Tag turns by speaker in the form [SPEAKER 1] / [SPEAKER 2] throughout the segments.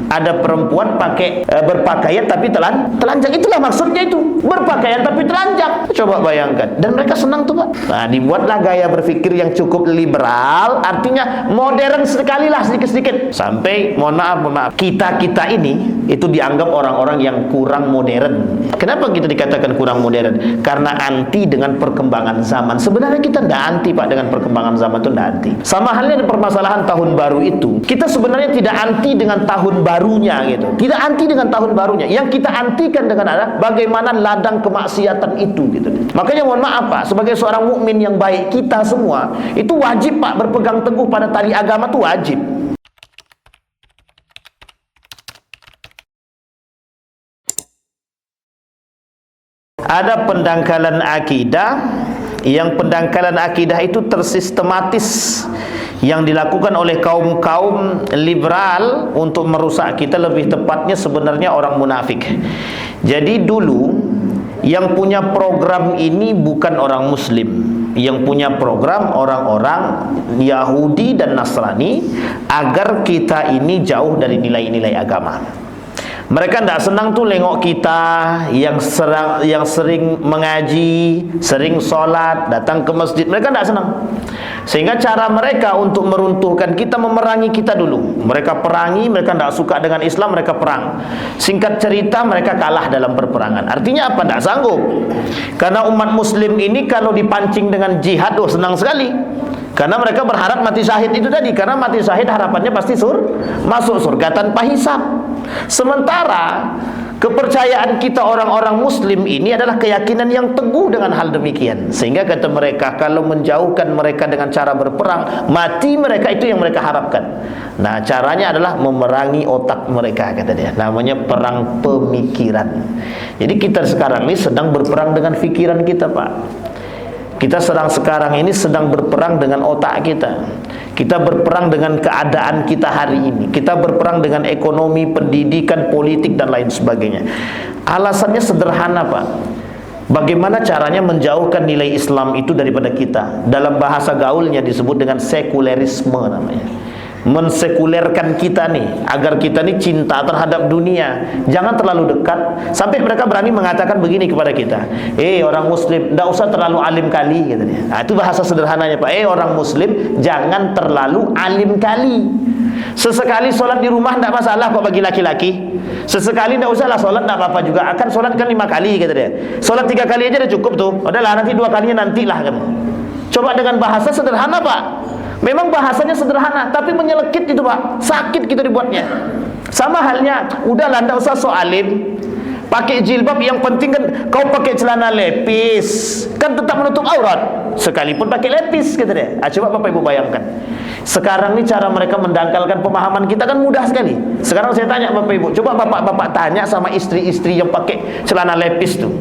[SPEAKER 1] Ada perempuan berpakaian tapi telanjang. Itulah maksudnya itu. Berpakaian tapi telanjang. Coba bayangkan. Dan mereka senang tuh Pak. Nah, dibuatlah gaya berpikir yang cukup liberal, artinya modern sekali lah sedikit-sedikit. Sampai mohon maaf, kita ini itu dianggap orang-orang yang kurang modern. Kenapa kita dikatakan kurang modern? Karena anti dengan perkembangan zaman. Sebenarnya kita tidak anti Pak dengan perkembangan zaman, itu tidak anti. Sama halnya dengan permasalahan tahun baru itu. Kita sebenarnya tidak anti dengan tahun barunya gitu. Tidak anti dengan tahun barunya. Yang kita antikan dengan adalah bagaimana ladang kemaksiatan itu gitu. Makanya mohon maaf Pak, sebagai seorang mukmin yang baik, kita semua itu wajib Pak berpegang teguh pada tali agama, itu wajib. Ada pendangkalan akidah, yang pendangkalan akidah itu tersistematis yang dilakukan oleh kaum-kaum liberal untuk merusak kita, lebih tepatnya sebenarnya orang munafik. Jadi dulu yang punya program ini bukan orang muslim, yang punya program orang-orang Yahudi dan Nasrani agar kita ini jauh dari nilai-nilai agama. Mereka tidak senang tuh lengok kita yang sering mengaji, sering sholat, datang ke masjid. Mereka tidak senang. Sehingga cara mereka untuk meruntuhkan kita, memerangi kita dulu. Mereka perangi, mereka tidak suka dengan Islam, mereka perang. Singkat cerita, mereka kalah dalam perperangan. Artinya apa? Tidak sanggup. Karena umat muslim ini kalau dipancing dengan jihad, senang sekali. Karena mereka berharap mati syahid itu tadi. Karena mati syahid harapannya pasti masuk surga tanpa hisab. Sementara kepercayaan kita orang-orang muslim ini adalah keyakinan yang teguh dengan hal demikian. Sehingga kata mereka, kalau menjauhkan mereka dengan cara berperang, mati mereka, itu yang mereka harapkan. Nah, caranya adalah memerangi otak mereka, kata dia. Namanya perang pemikiran. Jadi kita sekarang ini sedang berperang dengan pikiran kita Pak. Kita sekarang ini sedang berperang dengan otak kita. Kita berperang dengan keadaan kita hari ini. Kita berperang dengan ekonomi, pendidikan, politik, dan lain sebagainya. Alasannya sederhana Pak. Bagaimana caranya menjauhkan nilai Islam itu daripada kita? Dalam bahasa gaulnya disebut dengan sekulerisme namanya. Mensekulerkan kita nih, agar kita nih cinta terhadap dunia, jangan terlalu dekat. Sampai mereka berani mengatakan begini kepada kita, orang muslim, tidak usah terlalu alim kali gitu. Nah, itu bahasa sederhananya Pak. Orang muslim, jangan terlalu alim kali. Sesekali sholat di rumah tidak masalah kok bagi laki-laki. Sesekali tidak usahlah sholat, tidak apa-apa juga. Akan sholat kan 5 kali kata dia. Sholat 3 kali aja udah cukup tuh. Udahlah, nanti 2 kalinya nantilah kan. Coba dengan bahasa sederhana Pak. Memang bahasanya sederhana, tapi menyelekit itu Pak. Sakit kita dibuatnya. Sama halnya, udahlah tidak usah so alim, pakai jilbab, yang penting kan kau pakai celana lepis, kan tetap menutup aurat sekalipun pakai lepis kata dia. Coba Bapak Ibu bayangkan. Sekarang ini cara mereka mendangkalkan pemahaman kita kan mudah sekali. Sekarang saya tanya Bapak Ibu, coba Bapak tanya sama istri-istri yang pakai celana lepis tuh.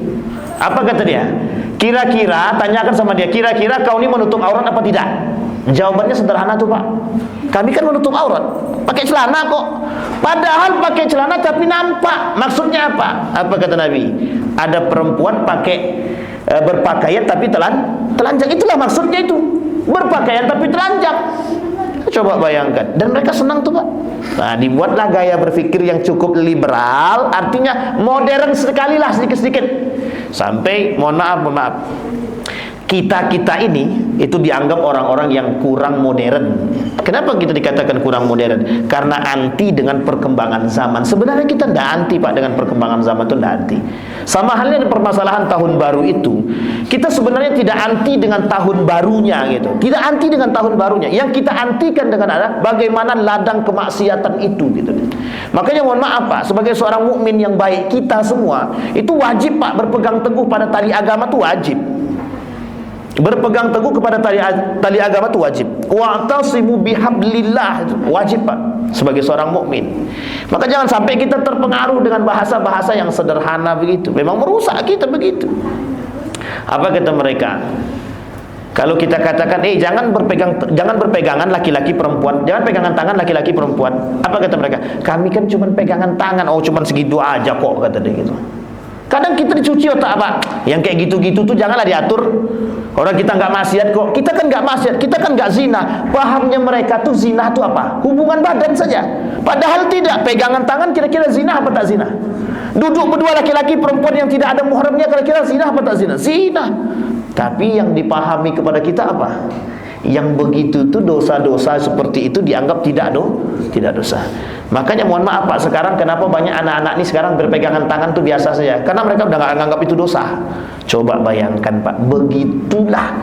[SPEAKER 1] Apa kata dia? Kira-kira, tanyakan sama dia, kira-kira kau ini menutup aurat apa tidak? Jawabannya sederhana tuh Pak. Kami kan menutup aurat, pakai celana kok. Padahal pakai celana tapi nampak. Maksudnya apa? Apa kata Nabi? Ada perempuan berpakaian tapi telanjang. Itulah maksudnya itu. Berpakaian tapi telanjang. Coba bayangkan. Dan mereka senang tuh Pak. Nah, dibuatlah gaya berpikir yang cukup liberal, artinya modern sekali lah sedikit-sedikit. Sampai mohon maaf, kita ini itu dianggap orang-orang yang kurang modern. Kenapa kita dikatakan kurang modern? Karena anti dengan perkembangan zaman. Sebenarnya kita tidak anti Pak dengan perkembangan zaman, itu tidak anti. Sama halnya dengan permasalahan tahun baru itu, kita sebenarnya tidak anti dengan tahun barunya gitu. Tidak anti dengan tahun barunya. Yang kita antikan dengan adalah bagaimana ladang kemaksiatan itu gitu. Makanya mohon maaf Pak, sebagai seorang mukmin yang baik, kita semua itu wajib Pak berpegang teguh pada tali agama, itu wajib. Berpegang teguh kepada tali agama itu wajib. Wa'tasimu bihablillah, wajib Pak sebagai seorang mukmin. Maka jangan sampai kita terpengaruh dengan bahasa-bahasa yang sederhana begitu. Memang merusak kita begitu. Apa kata mereka? Kalau kita katakan, jangan berpegangan laki-laki perempuan, jangan pegangan tangan laki-laki perempuan. Apa kata mereka? Kami kan cuma pegangan tangan, cuma segitu aja kok kata dia gitu. Kadang kita dicuci otak, Pak. Yang kayak gitu-gitu tuh janganlah diatur. Orang kita nggak maksiat kok. Kita kan nggak maksiat, kita kan nggak zina. Pahamnya mereka tuh zina tuh apa? Hubungan badan saja. Padahal tidak. Pegangan tangan kira-kira zina apa tak zina? Duduk berdua laki-laki perempuan yang tidak ada muhramnya kira-kira zina apa tak zina? Zina. Tapi yang dipahami kepada kita apa? Yang begitu tuh dosa-dosa seperti itu dianggap tidak dosa. Makanya mohon maaf Pak, sekarang kenapa banyak anak-anak ini sekarang berpegangan tangan tuh biasa saja? Karena mereka udah nggak anggap itu dosa. Coba bayangkan Pak, begitulah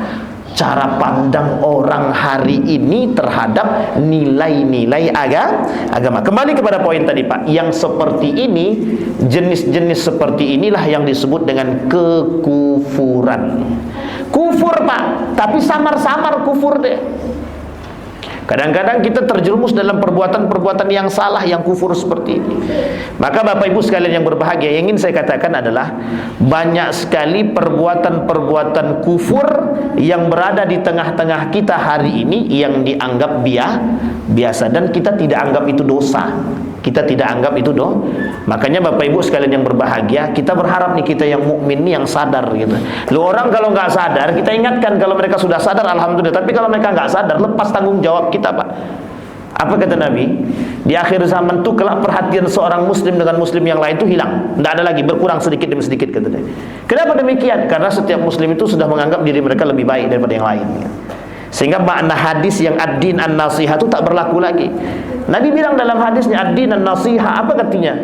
[SPEAKER 1] cara pandang orang hari ini terhadap nilai-nilai agama. Kembali kepada poin tadi Pak, yang seperti ini, jenis-jenis seperti inilah yang disebut dengan kekufuran. Kufur Pak, tapi samar-samar kufur deh. Kadang-kadang kita terjerumus dalam perbuatan-perbuatan yang salah, yang kufur seperti ini. Maka Bapak Ibu sekalian yang berbahagia, yang ingin saya katakan adalah banyak sekali perbuatan-perbuatan kufur yang berada di tengah-tengah kita hari ini yang dianggap biasa, dan kita tidak anggap itu dosa. Kita tidak anggap itu Makanya Bapak Ibu sekalian yang berbahagia, kita berharap nih kita yang mukmin nih yang sadar gitu. Lu orang kalau nggak sadar, kita ingatkan. Kalau mereka sudah sadar, alhamdulillah. Tapi kalau mereka nggak sadar, lepas tanggung jawab kita Pak. Apa kata Nabi? Di akhir zaman tuh kelak perhatian seorang muslim dengan muslim yang lain itu hilang. Tidak ada lagi, berkurang sedikit demi sedikit kata dia. Kenapa demikian? Karena setiap muslim itu sudah menganggap diri mereka lebih baik daripada yang lain. Sehingga makna hadis yang ad-din an-nasiha itu tak berlaku lagi. Nabi bilang dalam hadisnya ad-din an-nasiha, apa artinya?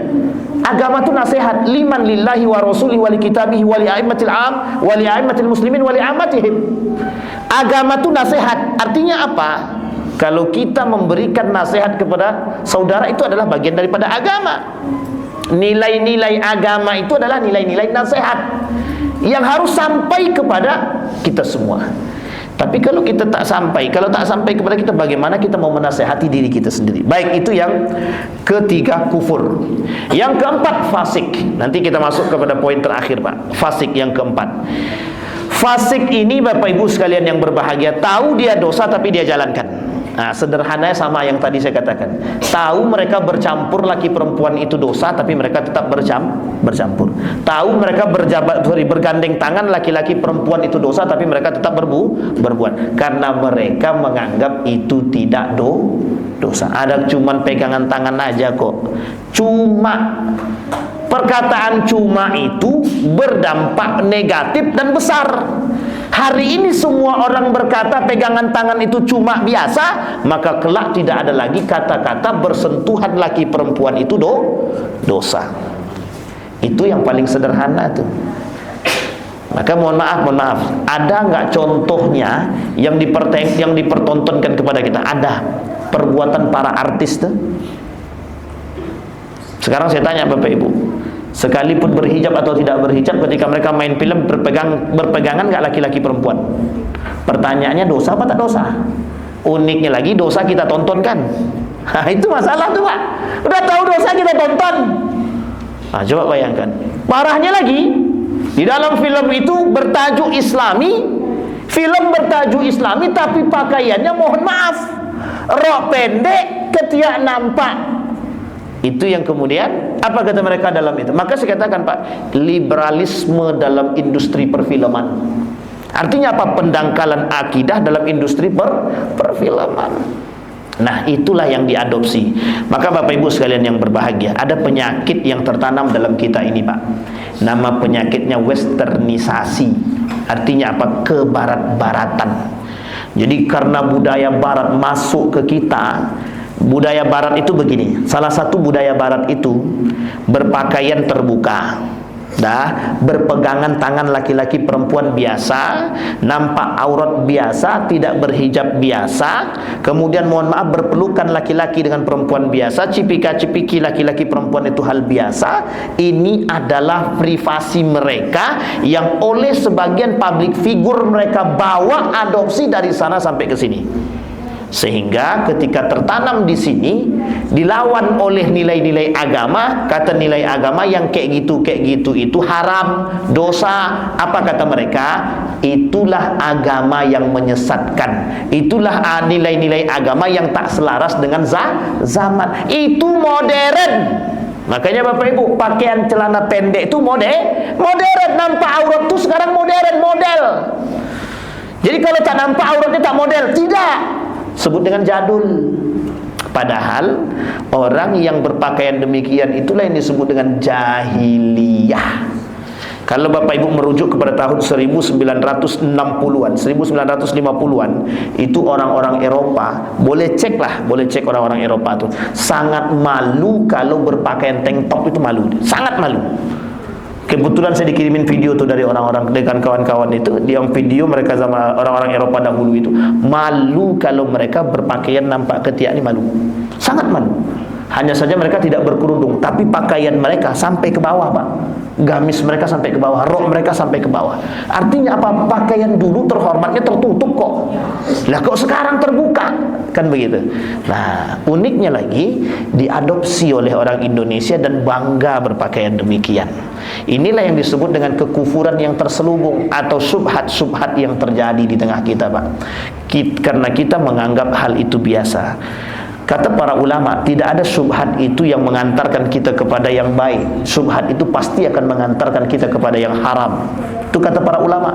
[SPEAKER 1] Agama itu nasihat, liman lillahi wa rasulihi wa li kitabihi wa li a'immatil am wa li a'immatil muslimin wa li ammatihim. Agama itu nasihat, artinya apa? Kalau kita memberikan nasihat kepada saudara, itu adalah bagian daripada agama. Nilai-nilai agama itu adalah nilai-nilai nasihat yang harus sampai kepada kita semua. Tapi kalau kita tak sampai kepada kita, bagaimana kita mau menasehati diri kita sendiri? Baik, itu yang ketiga, kufur. Yang keempat, fasik. Nanti kita masuk kepada poin terakhir Pak, fasik yang keempat. Fasik ini Bapak Ibu sekalian yang berbahagia, tahu dia dosa tapi dia jalankan. Nah, sederhananya sama yang tadi saya katakan. Tahu mereka bercampur laki perempuan itu dosa, tapi mereka tetap bercampur. Tahu mereka bergandeng tangan laki-laki perempuan itu dosa, tapi mereka tetap berbuat. Karena mereka menganggap itu tidak dosa. Ada cuman pegangan tangan aja kok. Cuma perkataan cuma itu berdampak negatif dan besar. Hari ini semua orang berkata pegangan tangan itu cuma biasa, maka kelak tidak ada lagi kata-kata bersentuhan laki perempuan itu dosa. Itu yang paling sederhana tuh. Maka mohon maaf, ada nggak contohnya yang dipertontonkan kepada kita? Ada perbuatan para artis tuh. Sekarang saya tanya Bapak Ibu, sekalipun berhijab atau tidak berhijab, ketika mereka main film berpegangan nggak laki-laki perempuan? Pertanyaannya dosa apa tak dosa? Uniknya lagi, dosa kita tontonkan. Nah, itu masalah tuh Pak. Udah tahu dosa kita tonton. Nah, coba bayangkan. Parahnya lagi, di dalam film itu bertajuk Islami, tapi pakaiannya mohon maaf, rok pendek, ketiak nampak. Itu yang kemudian, apa kata mereka dalam itu? Maka saya katakan Pak, liberalisme dalam industri perfilman. Artinya apa? Pendangkalan akidah dalam industri perfilman. Nah, itulah yang diadopsi. Maka Bapak Ibu sekalian yang berbahagia, ada penyakit yang tertanam dalam kita ini Pak. Nama penyakitnya westernisasi. Artinya apa? Kebarat-baratan. Jadi karena budaya barat masuk ke kita, budaya barat itu begini. Salah satu budaya barat itu berpakaian terbuka, berpegangan tangan laki-laki perempuan biasa, nampak aurat biasa, tidak berhijab biasa. Kemudian mohon maaf, berpelukan laki-laki dengan perempuan biasa, cipika-cipiki laki-laki perempuan itu hal biasa. Ini adalah privasi mereka yang oleh sebagian public figure mereka bawa adopsi dari sana sampai ke sini. Sehingga ketika tertanam di sini, dilawan oleh nilai-nilai agama. Kata nilai agama yang kayak gitu itu haram, dosa. Apa kata mereka? Itulah agama yang menyesatkan. Itulah nilai-nilai agama yang tak selaras dengan zaman. Itu modern. Makanya Bapak Ibu, pakaian celana pendek itu modern, nampak aurat tuh sekarang model. Jadi kalau tak nampak auratnya tak model, tidak, sebut dengan jadul. Padahal orang yang berpakaian demikian itulah yang disebut dengan jahiliyah. Kalau Bapak Ibu merujuk kepada tahun 1960-an, 1950-an, itu orang-orang Eropa, boleh cek orang-orang Eropa tuh sangat malu kalau berpakaian tank top, itu malu, sangat malu. Kebetulan saya dikirimin video tuh dari orang-orang dengan kawan-kawan itu, yang video mereka sama orang-orang Eropa dahulu itu malu kalau mereka berpakaian nampak ketiak, ini malu, sangat malu. Hanya saja mereka tidak berkerudung, tapi pakaian mereka sampai ke bawah, Pak. Gamis mereka sampai ke bawah, rok mereka sampai ke bawah. Artinya apa? Pakaian dulu terhormatnya tertutup kok. Lah kok sekarang terbuka? Kan begitu. Nah, uniknya lagi diadopsi oleh orang Indonesia dan bangga berpakaian demikian. Inilah yang disebut dengan kekufuran yang terselubung atau subhat-subhat yang terjadi di tengah kita, Pak. Karena kita menganggap hal itu biasa. Kata para ulama, tidak ada subhat itu yang mengantarkan kita kepada yang baik. Subhat itu pasti akan mengantarkan kita kepada yang haram. Itu kata para ulama.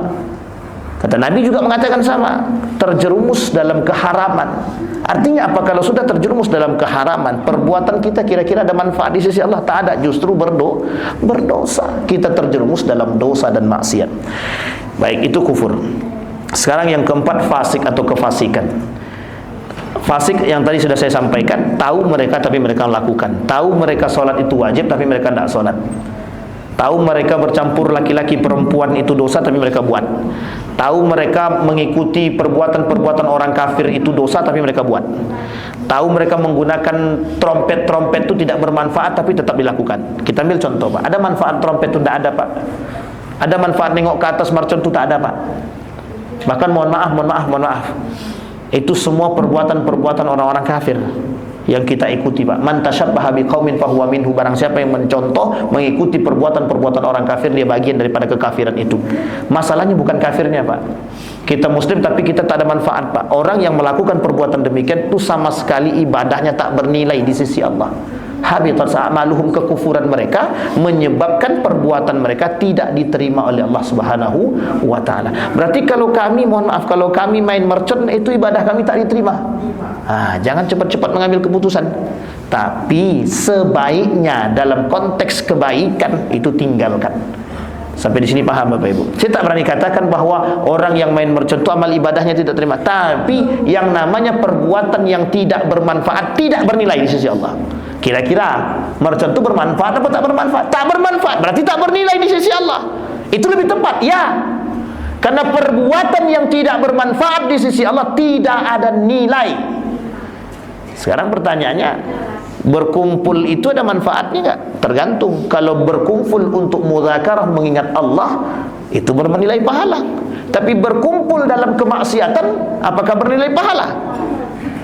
[SPEAKER 1] Kata Nabi juga mengatakan sama, terjerumus dalam keharaman. Artinya apa? Kalau sudah terjerumus dalam keharaman, perbuatan kita kira-kira ada manfaat di sisi Allah? Tak ada, justru berdosa. Kita terjerumus dalam dosa dan maksiat. Baik, itu kufur. Sekarang yang keempat, fasik atau kefasikan. Fasik yang tadi sudah saya sampaikan, tahu mereka tapi mereka melakukan. Tahu mereka sholat itu wajib tapi mereka tidak sholat. Tahu mereka bercampur laki-laki perempuan itu dosa tapi mereka buat. Tahu mereka mengikuti perbuatan-perbuatan orang kafir itu dosa tapi mereka buat. Tahu mereka menggunakan trompet-trompet itu tidak bermanfaat tapi tetap dilakukan. Kita ambil contoh, Pak. Ada manfaat trompet itu? Tidak ada, Pak. Ada manfaat nengok ke atas mercon itu? Tak ada, Pak. Bahkan mohon maaf, itu semua perbuatan-perbuatan orang-orang kafir yang kita ikuti, Pak. Man tasyabbaha biqaumin fahuwa minhu. Barang siapa yang mencontoh, mengikuti perbuatan-perbuatan orang kafir, dia bagian daripada kekafiran itu. Masalahnya bukan kafirnya, Pak. Kita muslim tapi kita tak ada manfaat, Pak. Orang yang melakukan perbuatan demikian itu sama sekali ibadahnya tak bernilai di sisi Allah. Habitat a'maluhum, kekufuran mereka menyebabkan perbuatan mereka tidak diterima oleh Allah Subhanahu wa taala. Berarti kalau kami, mohon maaf, kalau kami main mercon, itu ibadah kami tak diterima. Jangan cepat-cepat mengambil keputusan. Tapi sebaiknya dalam konteks kebaikan itu tinggalkan. Sampai di sini paham Bapak Ibu? Saya tak berani katakan bahwa orang yang main mercon itu amal ibadahnya tidak terima. Tapi yang namanya perbuatan yang tidak bermanfaat, tidak bernilai di sisi Allah. Kira-kira mercon itu bermanfaat atau tak bermanfaat? Tak bermanfaat, berarti tak bernilai di sisi Allah. Itu lebih tepat, ya. Karena perbuatan yang tidak bermanfaat di sisi Allah tidak ada nilai. Sekarang pertanyaannya, berkumpul itu ada manfaatnya enggak? Tergantung. Kalau berkumpul untuk mudzakarah mengingat Allah, itu bernilai pahala. Tapi berkumpul dalam kemaksiatan, apakah bernilai pahala?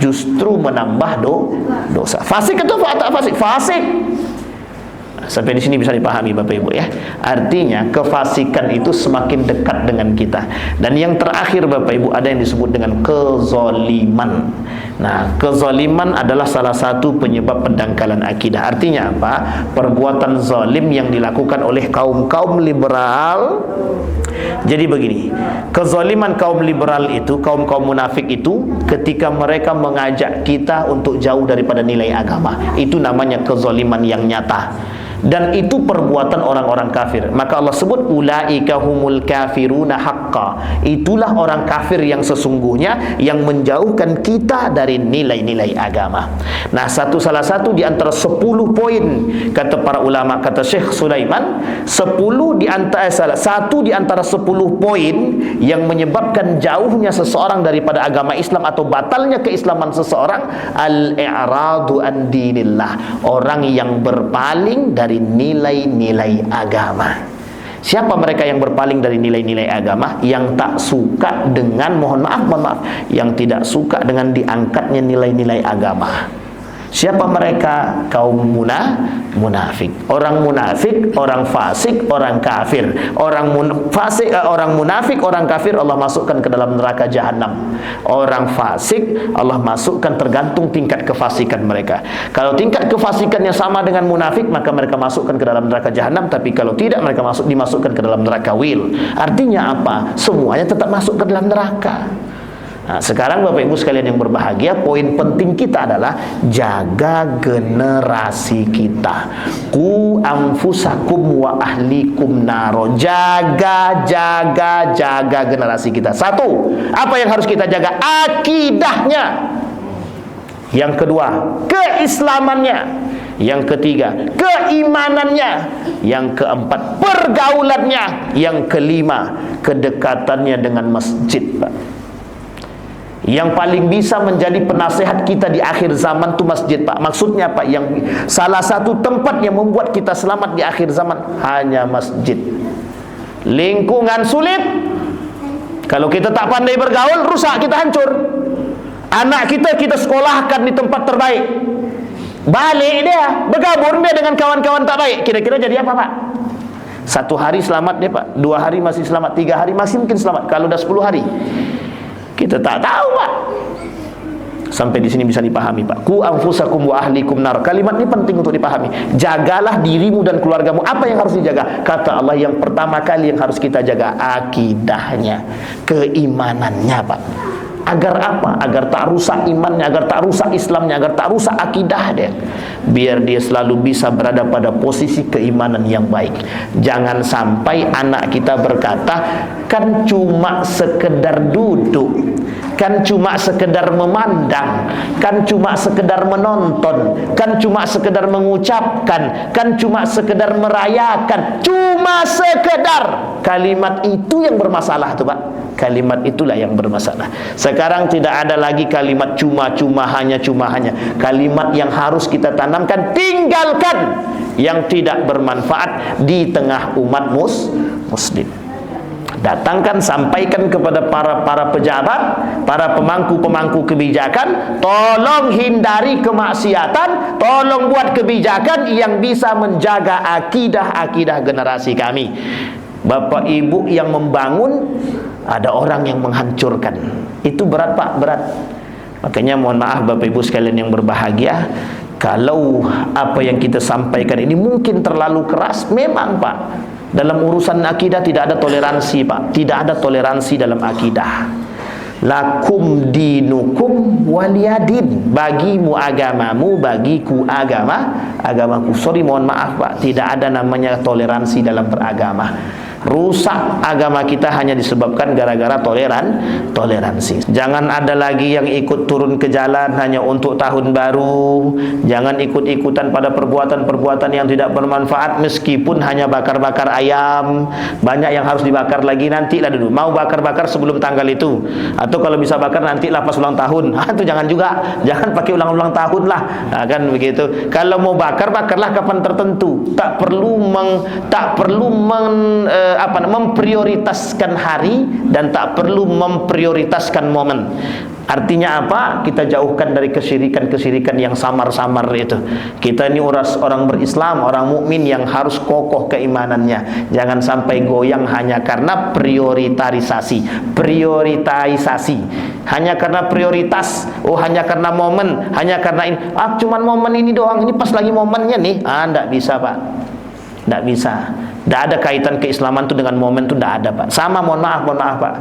[SPEAKER 1] Justru menambah dosa. Fasik atau tak fasik? Fasik. Sampai di sini bisa dipahami Bapak Ibu ya. Artinya kefasikan itu semakin dekat dengan kita. Dan yang terakhir Bapak Ibu, ada yang disebut dengan kezaliman. Nah, kezaliman adalah salah satu penyebab pendangkalan akidah. Artinya apa? Perbuatan zalim yang dilakukan oleh kaum-kaum liberal. Jadi begini, kezaliman kaum liberal itu, kaum-kaum munafik itu, ketika mereka mengajak kita untuk jauh daripada nilai agama, itu namanya kezaliman yang nyata. Dan itu perbuatan orang-orang kafir. Maka Allah sebut ulaika humul kafiruna haqqa. Itulah orang kafir yang sesungguhnya, yang menjauhkan kita dari nilai-nilai agama. Nah, salah satu di antara 10 poin, kata para ulama, kata Syekh Sulaiman, 10 di antara satu di antara 10 poin yang menyebabkan jauhnya seseorang daripada agama Islam atau batalnya keislaman seseorang, al-i'radu an dinillah. Orang yang berpaling dari nilai-nilai agama. Siapa mereka yang berpaling dari nilai-nilai agama? Yang tak suka dengan, mohon maaf, yang tidak suka dengan diangkatnya nilai-nilai agama. Siapa mereka? Kaum munafik. Orang munafik, orang fasik, orang kafir. Orang munafik, orang kafir Allah masukkan ke dalam neraka jahanam. Orang fasik Allah masukkan tergantung tingkat kefasikan mereka. Kalau tingkat kefasikannya sama dengan munafik, maka mereka masukkan ke dalam neraka jahanam. Tapi kalau tidak, mereka dimasukkan ke dalam neraka wil. Artinya apa? Semuanya tetap masuk ke dalam neraka. Nah, sekarang Bapak Ibu sekalian yang berbahagia, poin penting kita adalah jaga generasi kita. Ku anfusakum wa ahlikum naro. Jaga generasi kita. Satu, apa yang harus kita jaga? Akidahnya. Yang kedua, keislamannya. Yang ketiga, keimanannya. Yang keempat, pergaulannya. Yang kelima, kedekatannya dengan masjid, Pak. Yang paling bisa menjadi penasehat kita di akhir zaman itu masjid, Pak. Maksudnya Pak, yang salah satu tempat yang membuat kita selamat di akhir zaman hanya masjid. Lingkungan sulit, kalau kita tak pandai bergaul, rusak, kita hancur. Anak kita sekolahkan di tempat terbaik, balik dia, bergabung dia dengan kawan-kawan tak baik, kira-kira jadi apa, Pak? 1 hari selamat dia, Pak. 2 hari masih selamat, 3 hari masih mungkin selamat. Kalau udah 10 hari kita tak tahu, Pak. Sampai di sini bisa dipahami, Pak. Ku anfusakum wa ahlikum nar. Kalimat ini penting untuk dipahami. Jagalah dirimu dan keluargamu. Apa yang harus dijaga? Kata Allah, yang pertama kali yang harus kita jaga akidahnya, keimanannya, Pak. Agar apa? Agar tak rusak imannya, agar tak rusak Islamnya, agar tak rusak akidah dia. Biar dia selalu bisa berada pada posisi keimanan yang baik. Jangan sampai anak kita berkata, kan cuma sekedar duduk, kan cuma sekedar memandang, kan cuma sekedar menonton, kan cuma sekedar mengucapkan, kan cuma sekedar merayakan, cuma sekedar. Kalimat itu yang bermasalah tuh, Pak. Kalimat itulah yang bermasalah. Sekarang tidak ada lagi kalimat cuma-cuma, hanya. Kalimat yang harus kita tanamkan, tinggalkan yang tidak bermanfaat di tengah umat muslim. Datangkan, sampaikan kepada para pejabat, para pemangku kebijakan, tolong hindari kemaksiatan, tolong buat kebijakan yang bisa menjaga akidah generasi kami. Bapak Ibu yang membangun, ada orang yang menghancurkan. Itu berat, Pak, berat. Makanya mohon maaf Bapak Ibu sekalian yang berbahagia, kalau apa yang kita sampaikan ini mungkin terlalu keras, memang, Pak. Dalam urusan akidah tidak ada toleransi, Pak. Tidak ada toleransi dalam akidah. Lakum dinukum waliyadin. Bagimu agamamu, bagiku agamaku. Sorry, mohon maaf, Pak. Tidak ada namanya toleransi dalam beragama. Rusak agama kita hanya disebabkan gara-gara toleransi. Jangan ada lagi yang ikut turun ke jalan hanya untuk tahun baru. Jangan ikut-ikutan pada perbuatan-perbuatan yang tidak bermanfaat, meskipun hanya bakar-bakar ayam. Banyak yang harus dibakar lagi, nantilah dulu. Mau bakar-bakar sebelum tanggal itu, atau kalau bisa bakar nantilah pas ulang tahun. Itu jangan juga, jangan pakai ulang-ulang tahun lah. Nah, kan begitu. Kalau mau bakar, bakarlah kapan tertentu. Tak perlu memprioritaskan hari, dan tak perlu memprioritaskan momen. Artinya apa? Kita jauhkan dari kesyirikan yang samar-samar itu. Kita ini orang berislam, orang mukmin yang harus kokoh keimanannya. Jangan sampai goyang hanya karena priorisasi. Hanya karena prioritas, hanya karena momen, hanya karena ini. Cuman momen ini doang, ini pas lagi momennya nih. Enggak bisa, Pak. Enggak bisa. Tidak ada kaitan keislaman itu dengan momen itu, tidak ada, Pak. Sama, mohon maaf, Pak.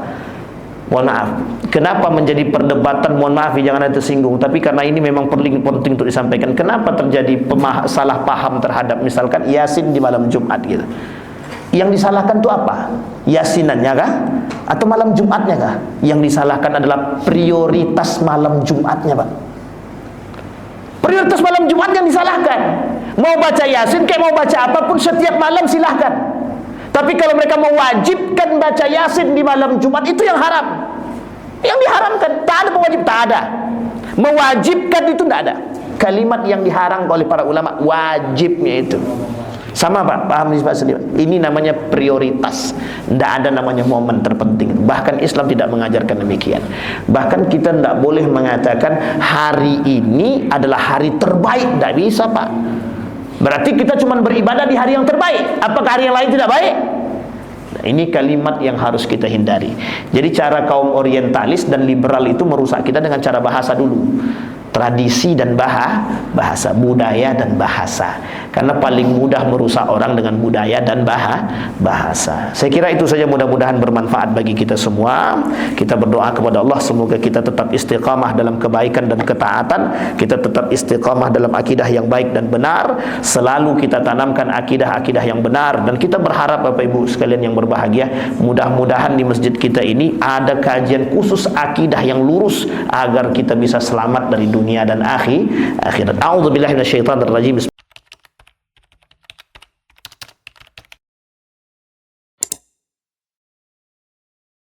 [SPEAKER 1] Mohon maaf. Kenapa menjadi perdebatan? Mohon maaf, jangan ada tersinggung. Tapi karena ini memang penting untuk disampaikan. Kenapa terjadi salah paham terhadap misalkan Yasin di malam Jumat gitu? Yang disalahkan itu apa? Yasinannya kah? Atau malam Jumatnya kah? Yang disalahkan adalah prioritas malam Jumatnya, Pak. Prioritas malam Jumat yang disalahkan. Mau baca Yasin, kayak mau baca apapun setiap malam silahkan. Tapi kalau mereka mewajibkan baca Yasin di malam Jumat, itu yang haram. Yang diharamkan, tak ada pewajib, tak ada. Mewajibkan itu tak ada. Kalimat yang diharamkan oleh para ulama, wajibnya itu. Sama Pak, paham Pak Seliman? Ini namanya prioritas. Tidak ada namanya momen terpenting. Bahkan Islam tidak mengajarkan demikian. Bahkan kita tidak boleh mengatakan hari ini adalah hari terbaik. Tidak bisa Pak. Berarti kita cuma beribadah di hari yang terbaik. Apakah hari yang lain tidak baik? Nah, ini kalimat yang harus kita hindari. Jadi cara kaum orientalis dan liberal itu merusak kita dengan cara bahasa dulu. Tradisi dan bahasa, budaya dan bahasa. Karena paling mudah merusak orang dengan budaya dan bahasa. Saya kira itu saja, mudah-mudahan bermanfaat bagi kita semua. Kita berdoa kepada Allah semoga kita tetap istiqamah dalam kebaikan dan ketaatan. Kita tetap istiqamah dalam akidah yang baik dan benar. Selalu kita tanamkan akidah-akidah yang benar. Dan kita berharap Bapak Ibu sekalian yang berbahagia, mudah-mudahan di masjid kita ini ada kajian khusus akidah yang lurus agar kita bisa selamat dari dunia dan akhirat. A'udzubillahi minasyaitonir rajim.